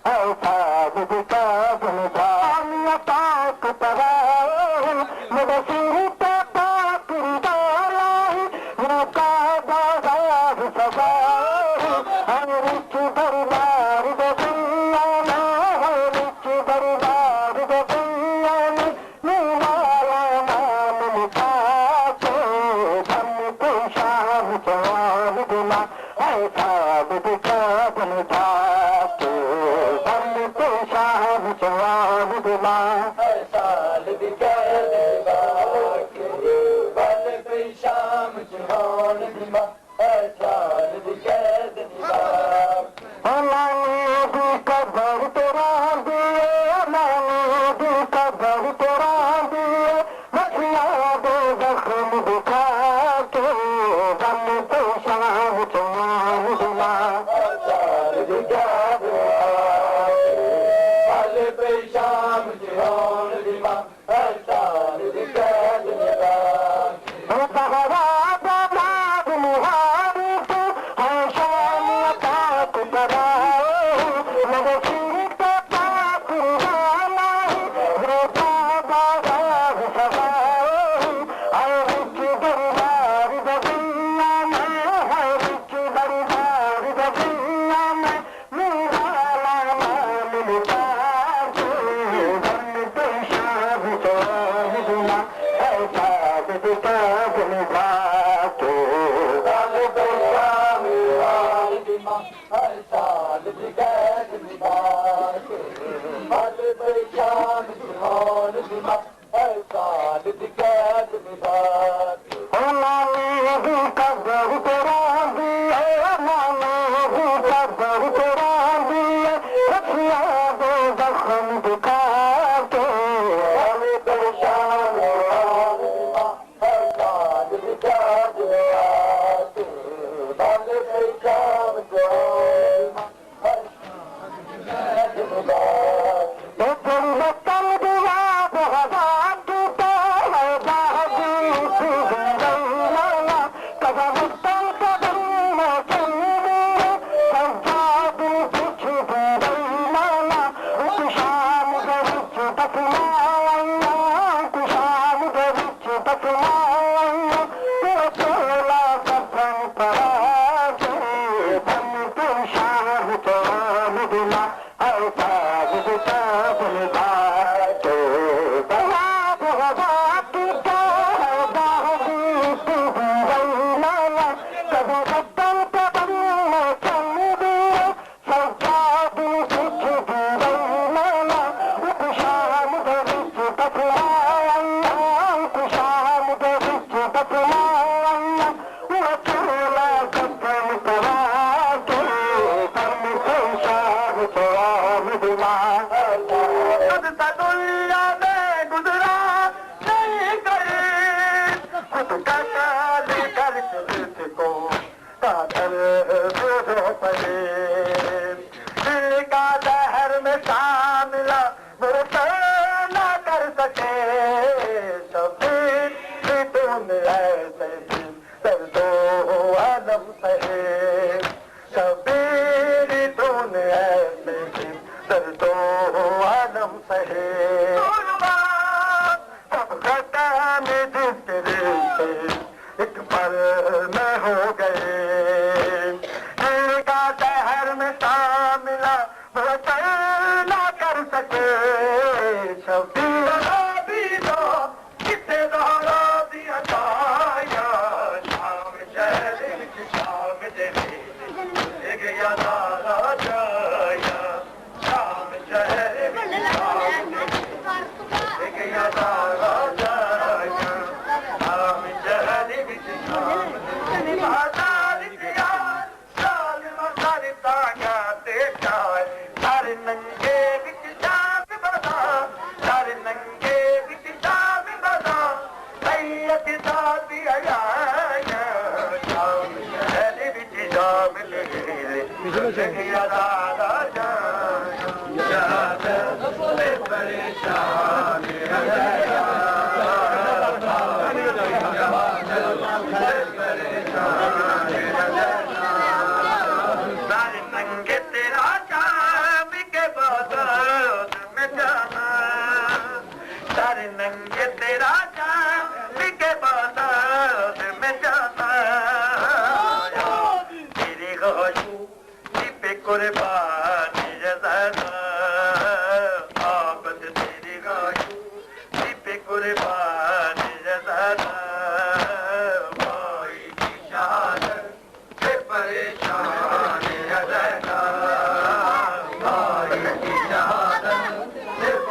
ऐसा दिखा बनता मिया पाक तरा मेरे सिर पे पाक डाला मुका बाजार सदा रिच दरबार दे दुनिया में रिच दरबार दे दुनिया में नीला नाम लिखा के धन को शाम जवान दिला ऐसा दिखा बनता के धन को शाम जवान दिला ऐसा दिखा के धन को शाम जवान दिला ऐसा दिखा कबर तेरा दिए मैंने भी कबर तेरा दिए मछलिया दो जख्म दिखा के दम तो शाम जवान दिला पल पे शाम जवान दिला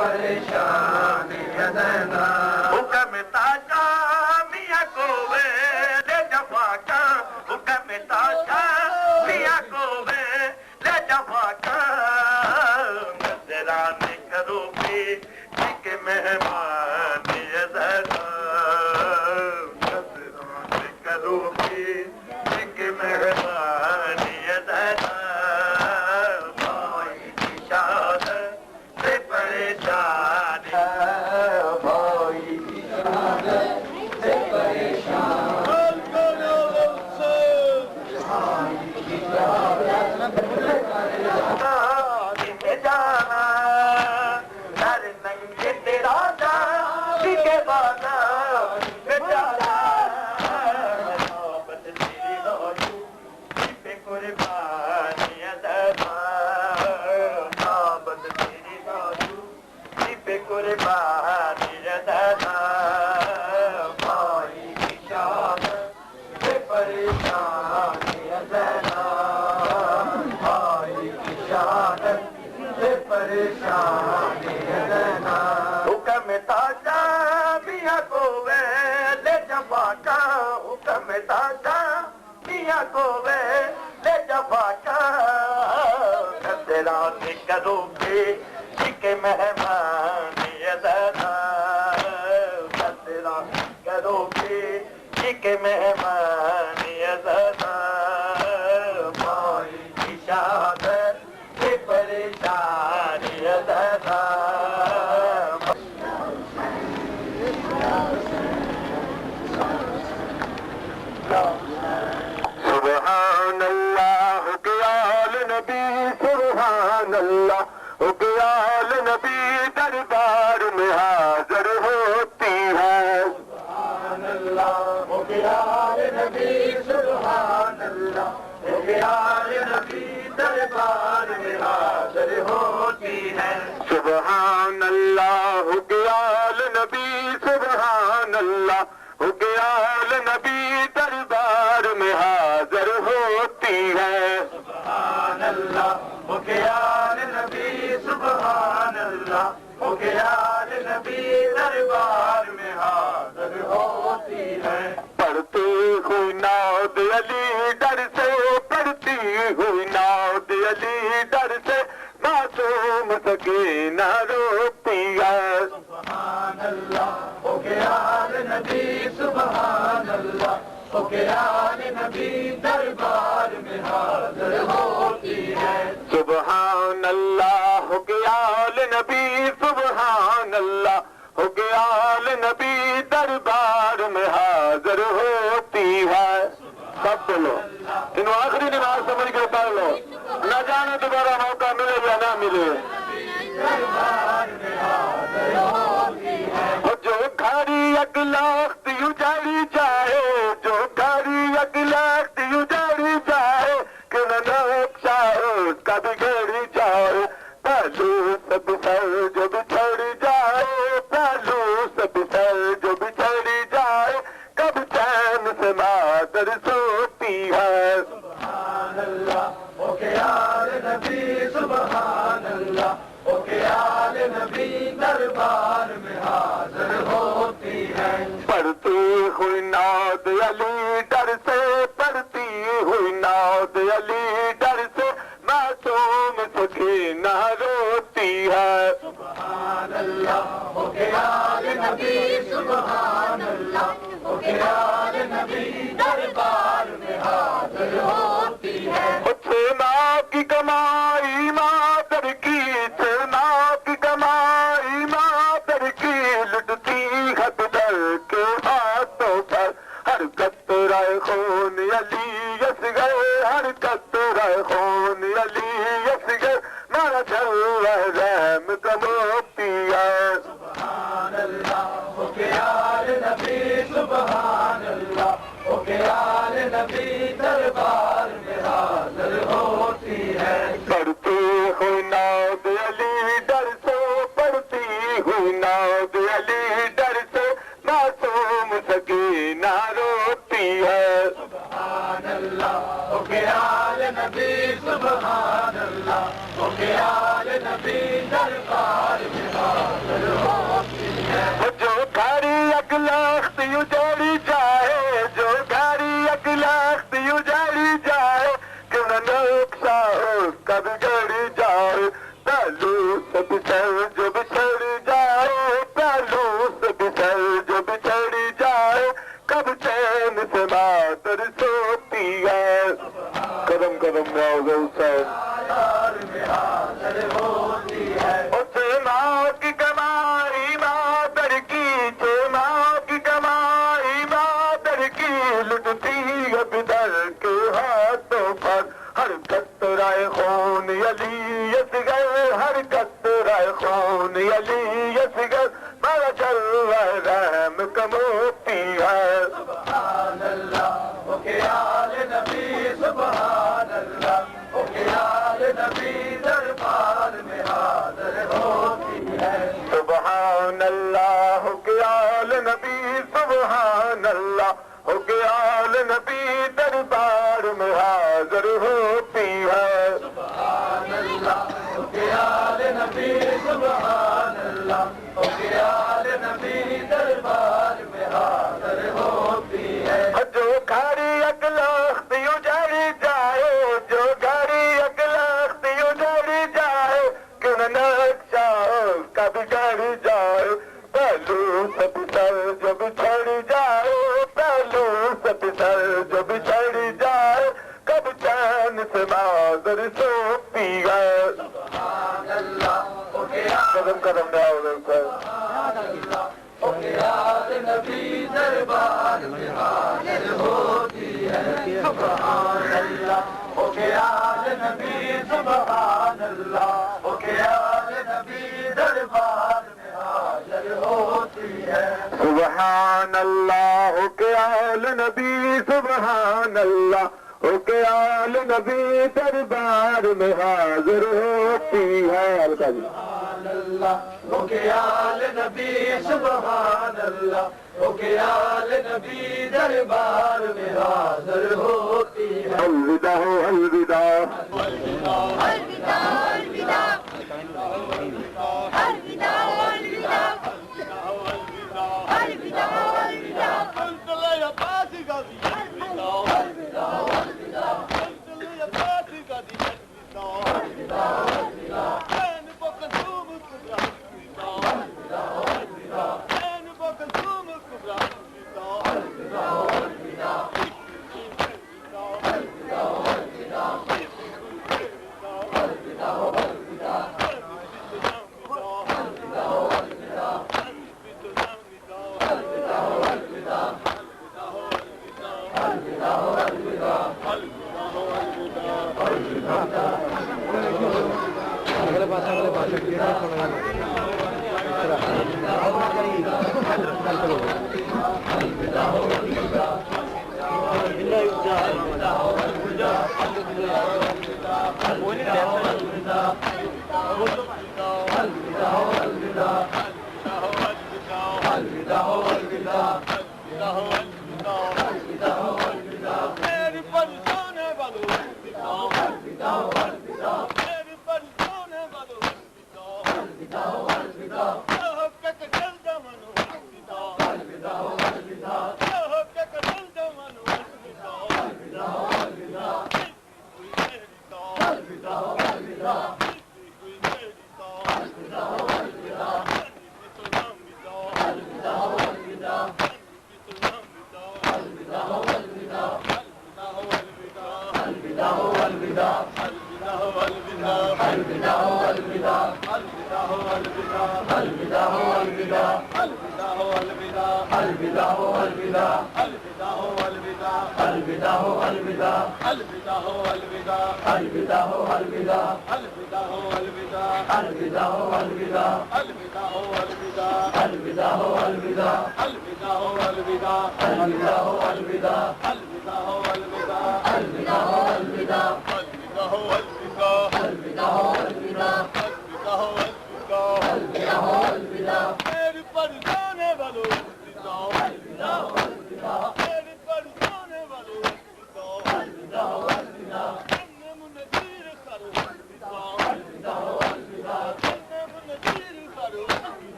परेशान हुक्म ताजा मियां को वे ले जफा का हुक्म ताजा मियां को वे ले जफा का नजराने करोगे ठीक मेहमान नजराने करोगे ठीक मेहमान हुक्म ताजा मियां को वे ले जफा का हुक्म ताजा मियां को वे ले जफा का नजराने करोगे ठीक मेहमान नजराने करोगे ठीक मेहमान भाई की शहादत से परेशान सुभान अल्लाह के आल नबी सुभान अल्लाह के आल नबी दरबार में हाजिर होती है सुभान अल्लाह के आल नबी सुभान अल्लाह के आल नबी दरबार में हाजिर होती है सुभान अल्लाह के आल नबी सुभान अल्लाह के आल नबी दरबार में हाजिर होती है सुभान अल्लाह के आल नबी सुभान अल्लाह के आल नबी दरबार में हाजिर होती है पढ़ती हुई नाद अली डर से पढ़ती हुई नाद अली डर से मासूम सकीना रोती है सुभान अल्लाह के आल नबी सुभान अल्लाह के आल नबी दरबार में हाजिर होती है सुभान अल्लाह के आल नबी सुभान अल्लाह के आल नबी दरबार में हाजिर होती है सब बोलो इन आखिरी नमाज समझ के पढ़ लो न जाने दोबारा मौका मिले या ना मिले जो घड़ी अगलाख्त उजाड़ी जाए जो घड़ी अगलाख्त उजाड़ी जाए कि नक्शा उसका बिगड़ी जाए पहलू सब सर जो बिछड़ी जाए पहलू सब सर जो बिछड़ी जाए कब चैन से मादर सोती है सुभान अल्लाह के आल नबी सुभान अल्लाह के आल नबी दरबार में हाजिर होती है पढ़ती हुई नाद अली डर से पढ़ती हुई नाद अली डर से मासूम सकीना रोती है सुभान अल्लाह के आल नबी सुभान अल्लाह के आल नबी दरबार में हाजिर होती है माँ की कमाई मातर की माँ की कमाई मातर की लुटती हद दर के हाथों पर हर कतरा खून अली असगर हर कतरा खून अली असगर मारा चल रहम कमोती है सुभान अल्लाह के आल नबी सुभान अल्लाह के आल नबी दरबार में हाजिर होती है पढ़ती हुई नाद अली डर से पढ़ती हुई नाद अली डर से मासूम सकीना रोती है सुभान अल्लाह के आल नबी सुभान अल्लाह के आल नबी दरबार में हाजिर होती है। जो घड़ी अगलख्त उजड़ी जाए, जो घड़ी अगलख्त उजड़ी जाए, क्यों न नक्शा उसका बिगड़ जाए। पहलू से बिछड़ जो बिछड़ जाए, पहलू से बिछड़ जो बिछड़ जाए, कब चैन से मातर सोती है। कदम कदम में आओगे हुसैन में हाजिर होती है। उसे माँ की कमाई मातर की, जो माँ की कमाई मातर की, लुटती है बिदर के हाथों पर। हर कतराए खून अली असगर, हर कतराए खून अली असगर, मारा चल रहम कमोती है। सुभान अल्लाह ओ के आले नबी, सुभान अल्लाह ओ के आले नबी दरबार में हाजिर होती है। सुभान अल्लाह ओ के आले नबी, सुभान अल्लाह ओ के आले नबी दरबार में हाजिर होती है। सुभान अल्लाह ओ के आले नबी, सुभान अल्लाह ओ के आले नबी दरबार में हाजिर होती है। जो घड़ी अगलख्त उजड़ी जाए, जो घड़ी अगलख्त उजड़ी जाए, क्यों न नक्शा उसका बिगड़ जाए। पहलू से बिछड़ जो बिछड़ जाए, पहलू से बिछड़ जो बिछड़ जाए, कब चैन से माजर सोती है। सुभान अल्लाह ओ के कदम कदम में आओगे ओ के आले नबी दरबार में हाजिर होती है। सुभान अल्लाह ओ के आले नबी, सुभान अल्लाह ओ के आले नबी दरबार में हाजिर होती है। सुभान अल्लाह ओ के आले नबी, सुभान अल्लाह ओ के आले नबी दरबार में हाजिर होती है। सुभान अल्लाह ओ के आले नबी, सुभान अल्लाह ओ के आले नबी दरबार में हाजिर होती है। अलविदा हो अलविदा, अलविदा अलविदा, अलविदा अलविदा, अलविदा अलविदा, अलविदा अलविदा।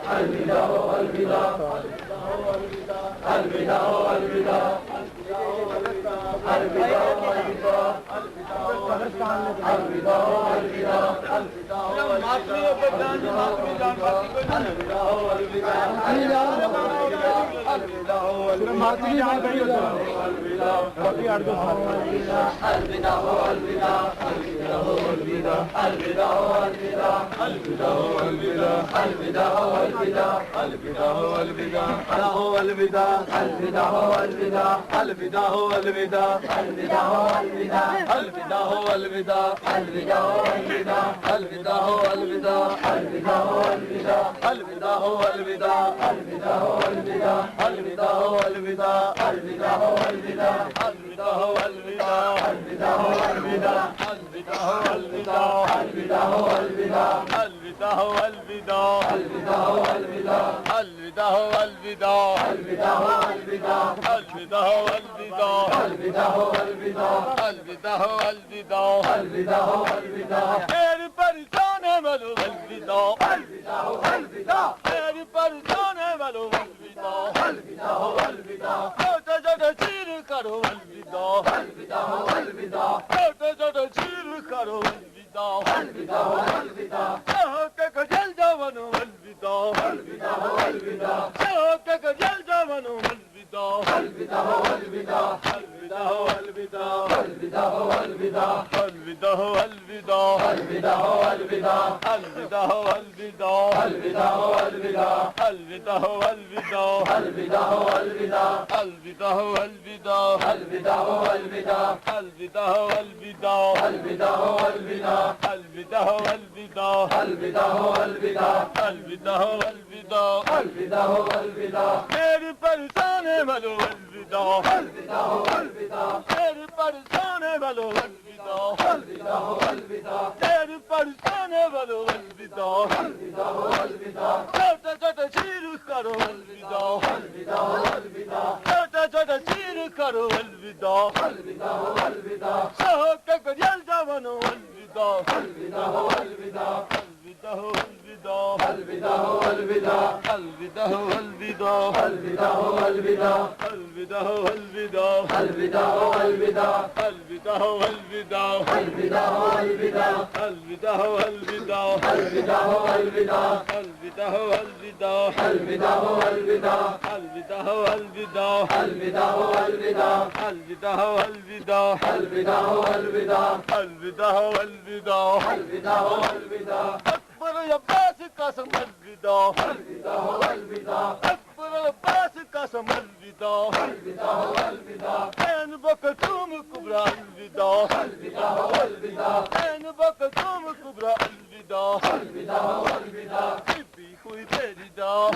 अलविदा अलविदा अलविदा अलविदा अलविदा अलविदा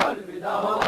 अलविदा